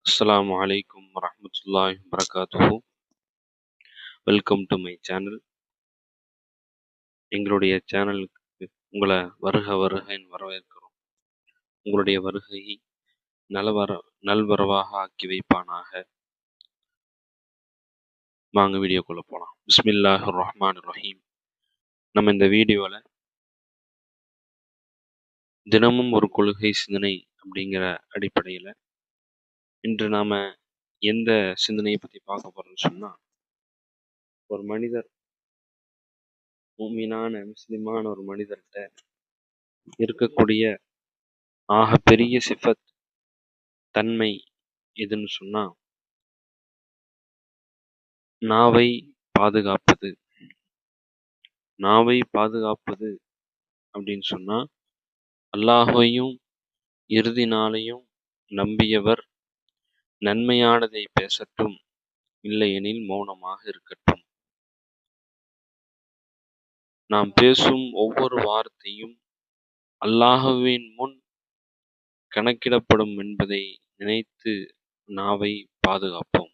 அஸ்ஸலாமு அலைக்கும் வரஹ்மத்துல்லாஹி வபரகாத்துஹு. Welcome to my channel. எங்களுடைய சேனலுக்கு உங்களை வருக வருகன்னு வரவேற்கிறோம். உங்களுடைய வருகையை நல்வரவாக ஆக்கி வைப்பானாக. வாங்க வீடியோக்குள்ள போலாம். பிஸ்மில்லாஹிர் ரஹ்மானிர் ரஹீம். நம்ம இந்த வீடியோவில் தினமும் ஒரு கொள்கை சிந்தனை அப்படிங்கிற அடிப்படையில் இன்று நாம் எந்த சிந்தனையை பற்றி பார்க்க போகிறோம்னு சொன்னால், ஒரு மனிதர் முஸ்லிமான ஒரு மனிதர்கிட்ட இருக்கக்கூடிய பெரிய சிஃபத் தன்மை எதுன்னு சொன்னா, நாவை பாதுகாப்பது. நாவை பாதுகாப்பது அப்படின்னு சொன்னா, அல்லாஹ்வையும் இறுதி நாளையும் நம்பியவர் நன்மையானதை பேசட்டும், இல்லையெனில் மௌனமாக இருக்கட்டும். நாம் பேசும் ஒவ்வொரு வார்த்தையும் அல்லாஹ்வின் முன் கணக்கிடப்படும் என்பதை நினைத்து நாவை பாதுகாப்போம்.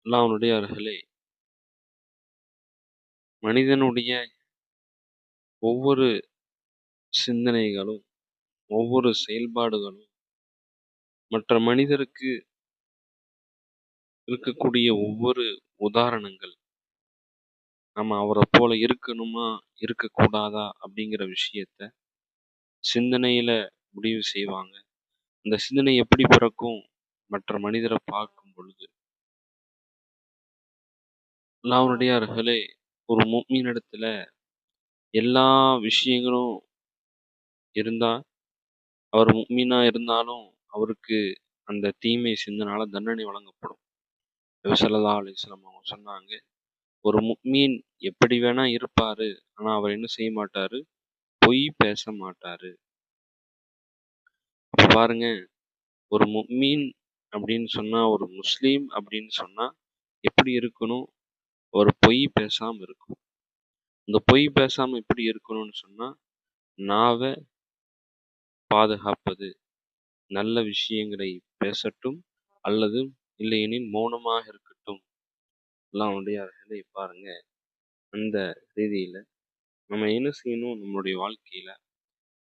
அல்லாஹ்வுடைய அருளே, மனிதனுடைய ஒவ்வொரு சிந்தனைகளும் ஒவ்வொரு செயல்பாடுகளும் மற்ற மனிதருக்கு இருக்கக்கூடிய ஒவ்வொரு உதாரணங்கள், நம்ம அவரை போல இருக்கணுமா இருக்கக்கூடாதா அப்படிங்கிற விஷயத்த சிந்தனையில முடிவு செய்வாங்க. அந்த சிந்தனை எப்படி பிறக்கும்? மற்ற மனிதரை பார்க்கும் பொழுது. அல்லாஹ்வுடைய அருளே, ஒரு முஃமினிடத்துல எல்லா விஷயங்களும் இருந்தா, அவர் முஃமினா இருந்தாலும் அவருக்கு அந்த தீமை சிந்தனால தண்டனை வழங்கப்படும். நபி ஸல்லல்லாஹு அலைஹி வஸல்லம் அவங்க சொன்னாங்க, ஒரு முஃமின் எப்படி வேணா இருப்பாரு, ஆனா அவர் என்ன செய்ய மாட்டாரு? பொய் பேச மாட்டாரு. அப்ப பாருங்க, ஒரு முஃமின் அப்படின்னு சொன்னா, ஒரு முஸ்லீம் அப்படின்னு சொன்னா எப்படி இருக்கணும்? ஒரு பொய் பேசாம இருக்கும். இந்த பொய் பேசாம எப்படி இருக்கணும்னு சொன்னா, நாவை பாதுகாப்பது. நல்ல விஷயங்களை பேசட்டும், அல்லது இல்லையெனில் மௌனமாக இருக்கட்டும். அல்லாஹ்வுடைய அருளை பாருங்க. அந்த ரீதியில நம்ம என்ன செய்யணும்? நம்மளுடைய வாழ்க்கையில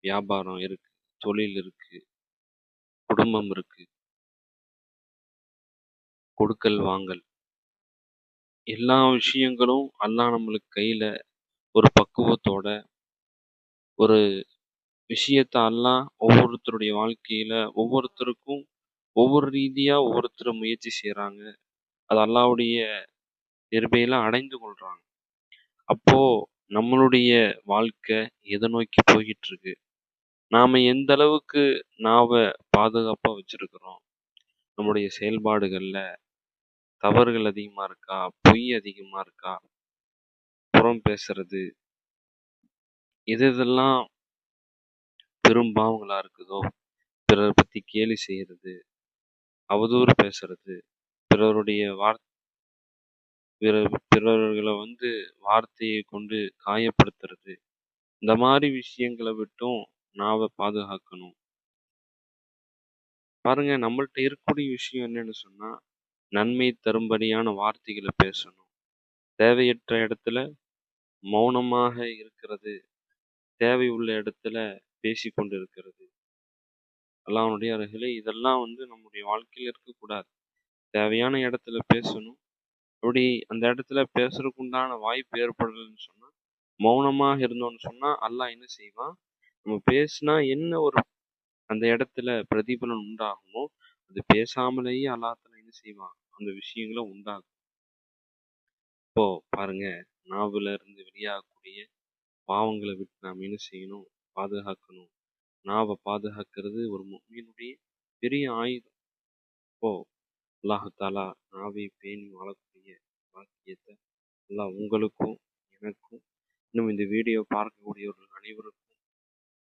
வியாபாரம் இருக்கு, தொழில் இருக்கு, குடும்பம் இருக்கு, கொடுக்கல் வாங்கல், எல்லா விஷயங்களும் அல்லாஹ் நம்மளுக்கு கையில ஒரு பக்குவத்தோட ஒரு விஷயத்த அல்லாஹ் ஒவ்வொருத்தருடைய வாழ்க்கையில ஒவ்வொருத்தருக்கும் ஒவ்வொரு ரீதியா ஒவ்வொருத்தர் முயற்சி செய்றாங்க. அது அல்லாஹ்வுடைய கிருபையில அடைந்து கொள்றாங்க. அப்போ நம்மளுடைய வாழ்க்கை எதை நோக்கி போய்கிட்டு இருக்கு? நாம எந்த அளவுக்கு நாவ பாதுகாப்பா வச்சிருக்கிறோம்? நம்முடைய செயல்பாடுகள்ல தவறுகள் அதிகமா இருக்கா? பொய் அதிகமா இருக்கா? புறம் பேசுறது, எதெல்லாம் பெரும் பாவங்களா இருக்குதோ, பிறர் பத்தி கேலி செய்யறது, அவதூறு பேசுறது, பிறருடைய பிறர்களை வார்த்தையை கொண்டு காயப்படுத்துறது, இந்த மாதிரி விஷயங்களை விட்டும் நாவை பாதுகாக்கணும். பாருங்க, நம்மள்ட்ட இருக்கக்கூடிய விஷயம் என்னன்னு சொன்னா, நன்மை தரும்படியான வார்த்தைகளை பேசணும். தேவையற்ற இடத்துல மௌனமாக இருக்கிறது, தேவை உள்ள இடத்துல பேசிக்கொண்டு இருக்கிறது. அல்லாஹ்வுடைய அருகிலே இதெல்லாம் நம்முடைய வாழ்க்கையில இருக்கக்கூடாது. தேவையான இடத்துல பேசணும். அப்படி அந்த இடத்துல பேசுறதுக்கு உண்டான வாய்ப்பு ஏற்படலைன்னு சொன்னா, மௌனமாக இருந்தோம்னு சொன்னா, அல்லாஹ் என்ன செய்வான்? நம்ம பேசினா என்ன ஒரு அந்த இடத்துல பிரதிபலன் உண்டாகுமோ, அது பேசாமலேயே அல்லாஹ் தஆலா என்ன செய்வான்? அந்த விஷயங்கள உண்டாக்கும். இப்போ பாருங்க, நாவுல இருந்து வெளியாகக்கூடிய பாவங்களை விட்டு நாம் என்ன செய்யணும்? பாதுகாக்கணும். நாவை பாதுகாக்கிறது ஒரு முஃமினுடைய பெரிய ஆயுதம். இப்போ அல்லாஹ் தஆலா நாவை பேணி வாழக்கூடிய பாக்கியத்தை அல்லாஹ் உங்களுக்கும் எனக்கும் இன்னும் இந்த வீடியோ பார்க்கக்கூடியவர்கள் அனைவருக்கும்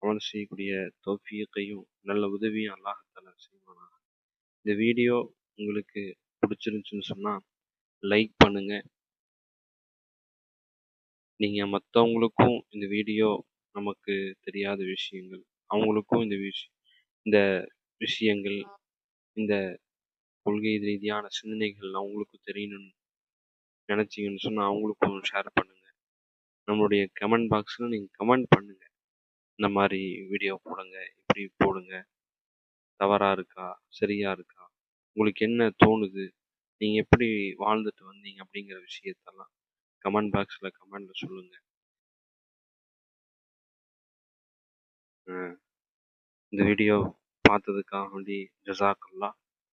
அமல் செய்யக்கூடிய தௌஃபீக்கையும் நல்ல உதவியும் அல்லாஹ் தஆலா செய்வானாக. இந்த வீடியோ உங்களுக்கு பிடிச்சிருந்துச்சுன்னு சொன்னா லைக் பண்ணுங்க. நீங்க மற்றவங்களுக்கும் இந்த வீடியோ, நமக்கு தெரியாத விஷயங்கள் அவங்களுக்கும் இந்த விஷயங்கள் இந்த கொள்கை ரீதியான சிந்தனைகள்லாம் உங்களுக்கும் தெரியணும்னு நினச்சிங்கன்னு சொன்னால் அவங்களுக்கும் ஷேர் பண்ணுங்கள். நம்மளுடைய கமெண்ட் பாக்ஸில் நீங்கள் கமெண்ட் பண்ணுங்கள். இந்த மாதிரி வீடியோ போடுங்க, இப்படி போடுங்க, தவறாக இருக்கா, சரியா இருக்கா, உங்களுக்கு என்ன தோணுது, நீங்கள் எப்படி வாழ்ந்துட்டு வந்தீங்க அப்படிங்கிற விஷயத்தெல்லாம் கமெண்ட் பாக்ஸில் கமெண்டில் சொல்லுங்கள். இந்த வீடியோ பார்த்ததுக்காக வேண்டி ஜஸாக்கல்லாஹ்.